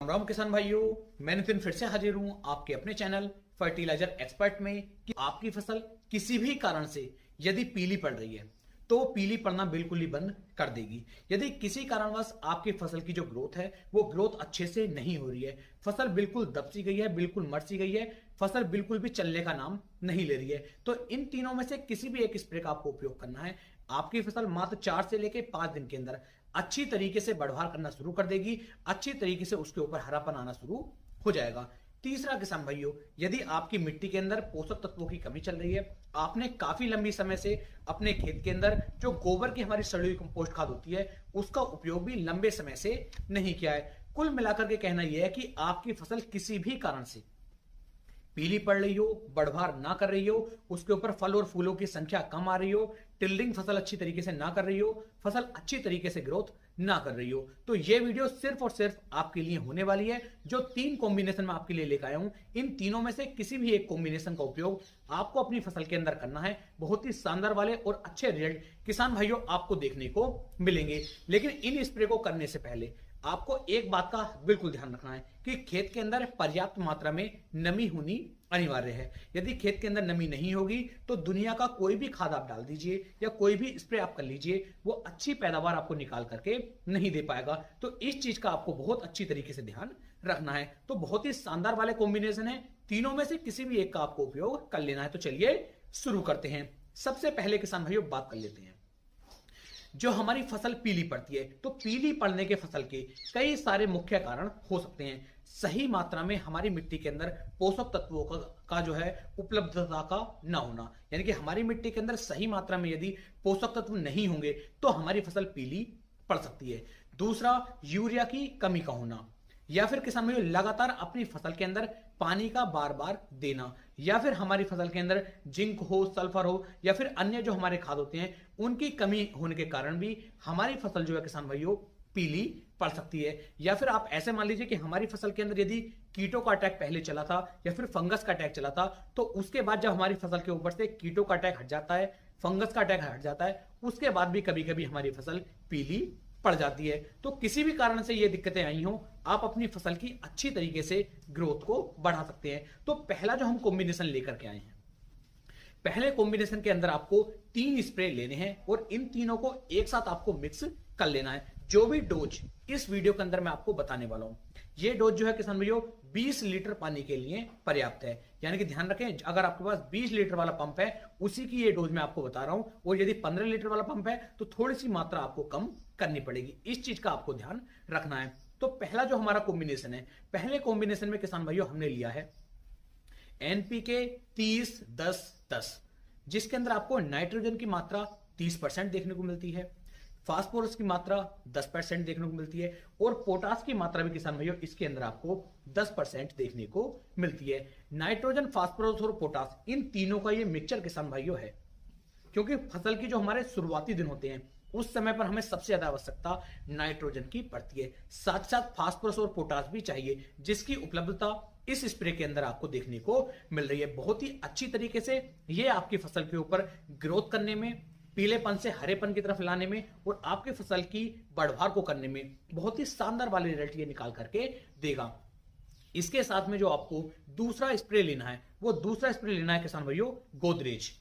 राम राम किसान भाइयों, मैं नितिन फिर से हाजिर हूं आपके अपने चैनल फर्टिलाइजर एक्सपर्ट में कि आपकी फसल किसी भी कारण से यदि पीली पड़ रही है तो पीली पड़ना बिल्कुल ही बंद कर देगी। यदि किसी कारणवश आपकी फसल की जो ग्रोथ है वो ग्रोथ अच्छे से नहीं हो रही है, फसल बिल्कुल दब सी गई है, बिल्कुल मर सी गई है, फसल बिल्कुल भी चलने का नाम नहीं ले रही है, तो इन तीनों में से किसी भी एक स्प्रे का आपको उपयोग करना है। आपकी फसल मात्र 4 से लेकर 5 दिन के अंदर अच्छी तरीके से बढ़वार करना शुरू कर देगी, अच्छी तरीके से उसके ऊपर हरापन आना शुरू हो जाएगा। तीसरा किसान भाइयों, यदि आपकी मिट्टी के अंदर पोषक तत्वों की कमी चल रही है, आपने काफी लंबी समय से अपने खेत के अंदर जो गोबर की हमारी सड़ी हुई कंपोस्ट खाद होती है उसका उपयोग भी लंबे समय से नहीं किया है, कुल मिलाकर के कहना यह है कि आपकी फसल किसी भी कारण से पीली पड़ रही हो, बढ़वार ना कर रही हो, उसके ऊपर फल और फूलों की संख्या कम आ रही हो, टिल्डिंग फसल अच्छी तरीके से ना कर रही हो, फसल अच्छी तरीके से ग्रोथ ना कर रही हो, तो ये वीडियो सिर्फ और सिर्फ आपके लिए होने वाली है। जो 3 कॉम्बिनेशन में आपके लिए लेकर आया हूं, इन तीनों में से किसी भी एक कॉम्बिनेशन का उपयोग आपको अपनी फसल के अंदर करना है। बहुत ही शानदार वाले और अच्छे रिजल्ट किसान भाइयों आपको देखने को मिलेंगे। लेकिन इन स्प्रे को करने से पहले आपको एक बात का बिल्कुल ध्यान रखना है कि खेत के अंदर पर्याप्त मात्रा में नमी होनी अनिवार्य है। यदि खेत के अंदर नमी नहीं होगी तो दुनिया का कोई भी खाद आप डाल दीजिए या कोई भी स्प्रे आप कर लीजिए, वो अच्छी पैदावार आपको निकाल करके नहीं दे पाएगा। तो इस चीज का आपको बहुत अच्छी तरीके से ध्यान रखना है। तो बहुत ही शानदार वाले कॉम्बिनेशन है, तीनों में से किसी भी एक का आपको उपयोग कर लेना है। तो चलिए शुरू करते हैं। सबसे पहले किसान भाइयों बात कर लेते हैं, जो हमारी फसल पीली पड़ती है तो पीली पड़ने के फसल के कई सारे मुख्य कारण हो सकते हैं। सही मात्रा में हमारी मिट्टी के अंदर पोषक तत्वों का जो है उपलब्धता का ना होना, यानी कि हमारी मिट्टी के अंदर सही मात्रा में यदि पोषक तत्व नहीं होंगे तो हमारी फसल पीली पड़ सकती है। दूसरा, यूरिया की कमी का होना, या फिर किसान भाइयों लगातार अपनी फसल के अंदर पानी का बार बार देना, या फिर हमारी फसल के अंदर जिंक हो, सल्फर हो, या फिर अन्य जो हमारे खाद होते हैं उनकी कमी होने के कारण भी हमारी फसल जो है किसान भाइयों पीली पड़ सकती है। या फिर आप ऐसे मान लीजिए कि हमारी फसल के अंदर यदि कीटों का अटैक पहले चला था या फिर फंगस का अटैक चला था, तो उसके बाद जब हमारी फसल के ऊपर से कीटों का अटैक हट जाता है, फंगस का अटैक हट जाता है, उसके बाद भी कभी कभी हमारी फसल पीली पड़ जाती है। तो किसी भी कारण से ये दिक्कतें आई हो, आप अपनी फसल की अच्छी तरीके से ग्रोथ को बढ़ा सकते हैं। तो पहला जो हम कॉम्बिनेशन लेकर के आए हैं, पहले कॉम्बिनेशन के अंदर आपको 3 स्प्रे लेने हैं और इन तीनों को एक साथ आपको मिक्स कर लेना है। जो भी डोज इस वीडियो के अंदर मैं आपको बताने वाला हूं, ये डोज जो है किसान भाइयों 20 लीटर पानी के लिए पर्याप्त है। यानी कि ध्यान रखें, अगर आपके पास 20 लीटर वाला पंप है उसी की ये डोज मैं आपको बता रहा हूं, और यदि 15 लीटर वाला पंप है तो थोड़ी सी मात्रा आपको कम करनी पड़ेगी। इस चीज का आपको ध्यान रखना है। तो पहला जो हमारा कॉम्बिनेशन है, पहले कॉम्बिनेशन में किसान भाइयों हमने लिया है एनपीके 30-10-10, जिसके अंदर आपको नाइट्रोजन की मात्रा 30% देखने को मिलती है, फास्फोरस की मात्रा 10% देखने को मिलती है, और पोटास की मात्रा भी किसान भाइयों इसके अंदर आपको 10% देखने को मिलती है। नाइट्रोजन, फास्फोरस और पोटास, इन तीनों का ये मिक्सचर किसान भाइयों है, क्योंकि फसल की जो हमारे शुरुआती दिन होते हैं उस समय पर हमें सबसे ज्यादा आवश्यकता नाइट्रोजन की पड़ती है, साथ साथ फास्फोरस और पोटास भी चाहिए, जिसकी उपलब्धता इस स्प्रे के अंदर आपको देखने को मिल रही है। बहुत ही अच्छी तरीके से ये आपकी फसल के ऊपर ग्रोथ करने में, पीलेपन से हरेपन की तरफ लाने में और आपकी फसल की बढ़वार को करने में बहुत ही शानदार वाले रिजल्ट ये निकाल करके देगा। इसके साथ में जो आपको दूसरा स्प्रे लेना है, वो दूसरा स्प्रे लेना है किसान भाइयों गोदरेज।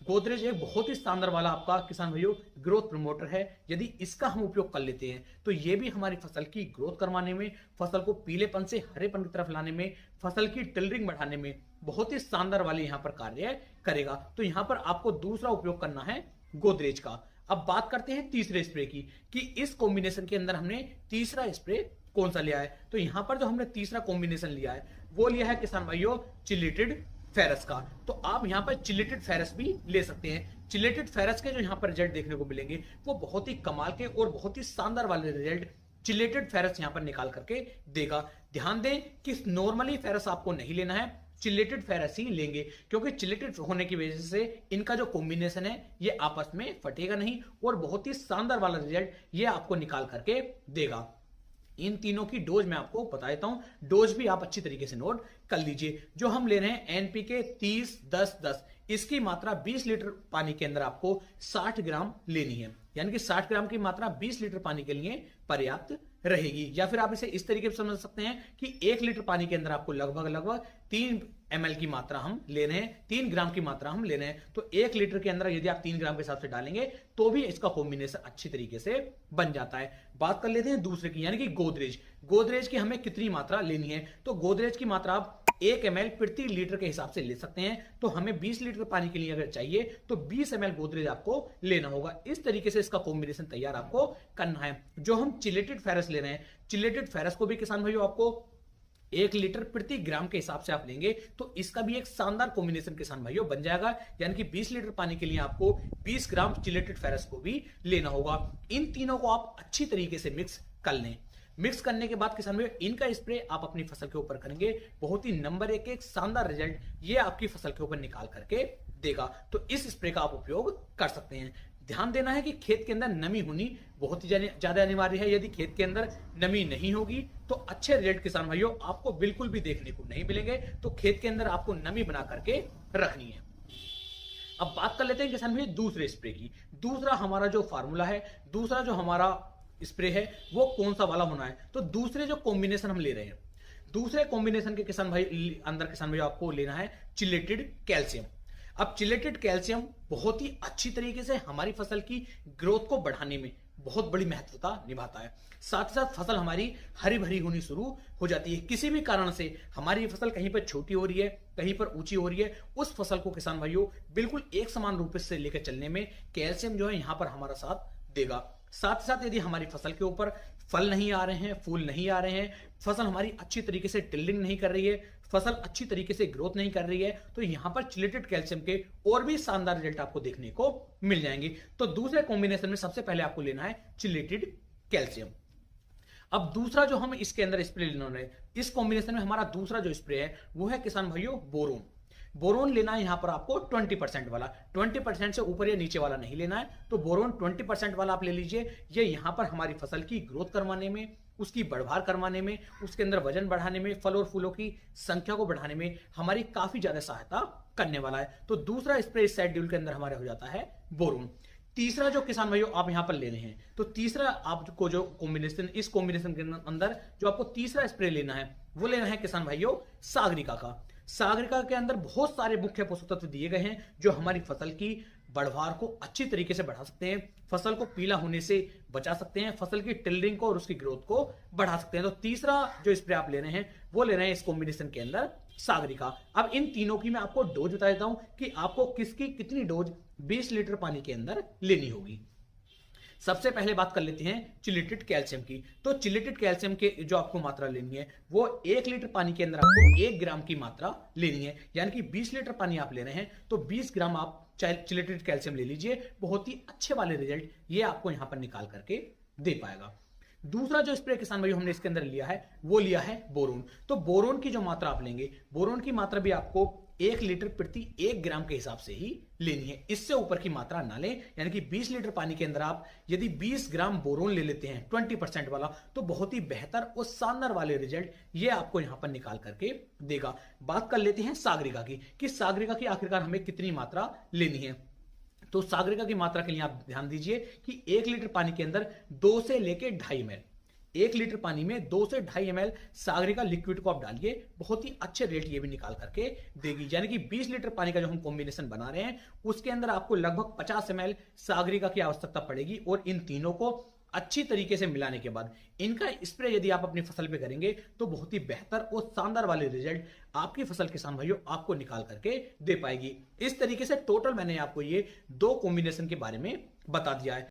गोदरेज एक बहुत ही शानदार वाला आपका किसान भाइयों ग्रोथ प्रमोटर है। यदि इसका हम उपयोग कर लेते हैं तो ये भी हमारी फसल की ग्रोथ करवाने में, फसल को पीलेपन से हरेपन की तरफ लाने में, फसल की टिल्डरिंग बढ़ाने में बहुत ही शानदार वाले यहां पर कार्य करेगा। तो यहां पर आपको दूसरा उपयोग करना है गोदरेज का। अब बात करते हैं तीसरे स्प्रे की, कि इस कॉम्बिनेशन के अंदर हमने तीसरा स्प्रे कौन सा लिया है। तो यहां पर जो हमने तीसरा कॉम्बिनेशन लिया है वो लिया है किसान भाइयों चिलेटेड फेरस का। तो आप यहां पर चिलेटेड फेरस भी ले सकते हैं। चिलेटेड फेरस के जो यहां पर रिजल्ट देखने को मिलेंगे वो बहुत ही कमाल के और बहुत ही शानदार वाले रिजल्ट चिलेटेड फेरस यहां पर निकाल करके देगा। ध्यान दें कि नॉर्मली फेरस आपको नहीं लेना है, चिलेटेड फेरस ही लेंगे, क्योंकि चिलेटेड होने की वजह से इनका जो कॉम्बिनेशन है ये आपस में फटेगा नहीं और बहुत ही शानदार वाला रिजल्ट ये आपको निकाल करके देगा। इन तीनों की डोज मैं आपको बता देता हूं, डोज भी आप अच्छी तरीके से नोट कर लीजिए। जो हम ले रहे हैं एनपीके 30-10-10, इसकी मात्रा 20 लीटर पानी के अंदर आपको 60 ग्राम लेनी है, यानी कि 60 ग्राम की मात्रा 20 लीटर पानी के लिए पर्याप्त रहेगी। या फिर आप इसे इस तरीके से समझ सकते हैं कि 1 लीटर पानी के अंदर आपको लगभग 3 ml की मात्रा हम ले रहे हैं, 3 ग्राम की मात्रा हम ले रहे हैं। तो 1 लीटर के अंदर यदि आप 3 ग्राम के हिसाब से डालेंगे तो भी इसका कॉम्बिनेशन अच्छी तरीके से बन जाता है। बात कर लेते हैं दूसरे की, यानी कि गोदरेज। गोदरेज की हमें कितनी मात्रा लेनी है, तो गोदरेज की मात्रा आप 1 ml प्रति लीटर के हिसाब से ले सकते हैं। तो हमें 20 लीटर पानी के लिए अगर चाहिए तो 20 ml गोदरेज आपको लेना होगा। इस तरीके से इसका कॉम्बिनेशन तैयार आपको करना है। जो हम चिलेटेड फेरस ले रहे हैं, चिलेटेड फेरस को भी किसान भाइयों आपको 1 लीटर प्रति ग्राम के हिसाब से आप लेंगे तो इसका भी एक शानदार कॉम्बिनेशन किसान भाइयों बन जाएगा। यानी कि 20 लीटर पानी के लिए आपको 20 ग्राम चिलेटेड फेरस को भी लेना होगा। इन तीनों को आप अच्छी तरीके से मिक्स कर लें। मिक्स करने के बाद किसान भाइयों इनका स्प्रे आप अपनी फसल के ऊपर करेंगे, बहुत ही नंबर एक शानदार रिजल्ट ये आपकी फसल के ऊपर निकाल करके देगा। तो इस स्प्रे का आप उपयोग कर सकते हैं। ध्यान देना है कि खेत के अंदर नमी होनी बहुत ही ज्यादा अनिवार्य है। यदि खेत के अंदर नमी नहीं होगी तो अच्छे रिजल्ट किसान भाइयों आपको बिल्कुल भी देखने को नहीं मिलेंगे। तो खेत के अंदर आपको नमी बना करके रखनी है। अब बात कर लेते हैं किसान भाई दूसरे स्प्रे की। दूसरा हमारा जो फार्मूला है, दूसरा जो हमारा स्प्रे है वो कौन सा वाला होना है, तो दूसरे जो कॉम्बिनेशन हम ले रहे हैं, दूसरे कॉम्बिनेशन के किसान भाई अंदर किसान भाई आपको लेना है चिलेटेड कैल्शियम। अब चिलेटेड कैल्शियम बहुत ही अच्छी तरीके से हमारी फसल की ग्रोथ को बढ़ाने में बहुत बड़ी महत्वता निभाता है। साथ ही साथ फसल हमारी हरी भरी होनी शुरू हो जाती है। किसी भी कारण से हमारी फसल कहीं पर छोटी हो रही है, कहीं पर ऊंची हो रही है, उस फसल को किसान भाइयों बिल्कुल एक समान रूप से लेकर चलने में कैल्शियम जो है यहां पर हमारा साथ देगा। साथ ही साथ यदि हमारी फसल के ऊपर फल नहीं आ रहे हैं, फूल नहीं आ रहे हैं, फसल हमारी अच्छी तरीके से टिल्डिंग नहीं कर रही है, फसल अच्छी तरीके से ग्रोथ नहीं कर रही है, तो यहां पर चिलेटेड कैल्शियम के और भी शानदार रिजल्ट आपको देखने को मिल जाएंगे। तो दूसरे कॉम्बिनेशन में सबसे पहले आपको लेना है चिलेटेड कैल्शियम। अब दूसरा जो हम इसके अंदर स्प्रे लेना है, इस कॉम्बिनेशन में हमारा दूसरा जो स्प्रे है वो है किसान भाइयों बोरोन। बोरोन लेना है यहां पर आपको 20% वाला, 20% से ऊपर या नीचे वाला नहीं लेना है। तो बोरोन 20% वाला आप ले लीजिए। ये यहां पर हमारी फसल की ग्रोथ करवाने में, उसकी बढ़वार करवाने में, उसके अंदर वजन बढ़ाने में, फल और फूलों की संख्या को बढ़ाने में हमारी काफी ज्यादा सहायता करने वाला है। तो दूसरा स्प्रे इस शेड्यूल के अंदर हमारे हो जाता है बोरोन। तीसरा जो किसान भाइयों आप यहां पर ले रहे हैं, तो तीसरा आपको जो कॉम्बिनेशन, इस कॉम्बिनेशन के अंदर जो आपको तीसरा स्प्रे लेना है वो लेना है किसान भाइयों सागरिका का। सागरिका के अंदर बहुत सारे मुख्य पोषक तत्व दिए गए हैं जो हमारी फसल की बढ़वार को अच्छी तरीके से बढ़ा सकते हैं, फसल को पीला होने से बचा सकते हैं, फसल की टिल्डिंग को और उसकी ग्रोथ को बढ़ा सकते हैं। तो तीसरा जो स्प्रे आप ले रहे हैं वो ले रहे हैं इस कॉम्बिनेशन के अंदर सागरिका। अब इन तीनों की मैं आपको डोज बता देता हूं कि आपको किसकी कितनी डोज 20 लीटर पानी के अंदर लेनी होगी। सबसे पहले बात कर लेते हैं चिलेटेड कैल्शियम की। तो चिलेटेड कैल्शियम के जो आपको मात्रा लेनी है वो 1 लीटर पानी के अंदर आपको 1 ग्राम की मात्रा लेनी है। यानी कि 20 लीटर पानी आप ले रहे हैं तो 20 ग्राम आप चिलेटेड कैल्शियम ले लीजिए। बहुत ही अच्छे वाले रिजल्ट ये आपको यहां पर निकाल करके दे पाएगा। दूसरा जो स्प्रे किसान भाइयों हमने इसके अंदर लिया है वो लिया है बोरोन। तो बोरोन की जो मात्रा आप लेंगे, बोरोन की मात्रा भी आपको 1 लीटर प्रति 1 ग्राम के हिसाब से ही लेनी है, इससे ऊपर की मात्रा ना लें। यानी कि 20 लीटर पानी के अंदर आप यदि 20 ग्राम बोरोन ले लेते हैं 20% वाला, तो बहुत ही बेहतर और शानदार वाले रिजल्ट ये आपको यहां पर निकाल करके देगा। बात कर लेते हैं सागरिका की कि सागरिका की आखिरकार हमें कितनी मात्रा लेनी है। तो सागरिका की मात्रा के लिए आप ध्यान दीजिए कि 1 लीटर पानी के अंदर 2 से लेके 2.5 ml, 1 लीटर पानी में 2 से 2.5 ml सागरिका लिक्विड को आप डालिए, बहुत ही अच्छे रेट ये भी निकाल करके देगी। यानी कि 20 लीटर पानी का जो हम कॉम्बिनेशन बना रहे हैं उसके अंदर आपको लगभग 50 ml सागरिका की आवश्यकता पड़ेगी। और इन तीनों को अच्छी तरीके से मिलाने के बाद इनका स्प्रे यदि आप अपनी फसल पे करेंगे तो बहुत ही बेहतर और शानदार वाले रिजल्ट आपकी फसल किसान भाइयों आपको निकाल करके दे पाएगी। इस तरीके से टोटल मैंने आपको ये 2 कॉम्बिनेशन के बारे में बता दिया है।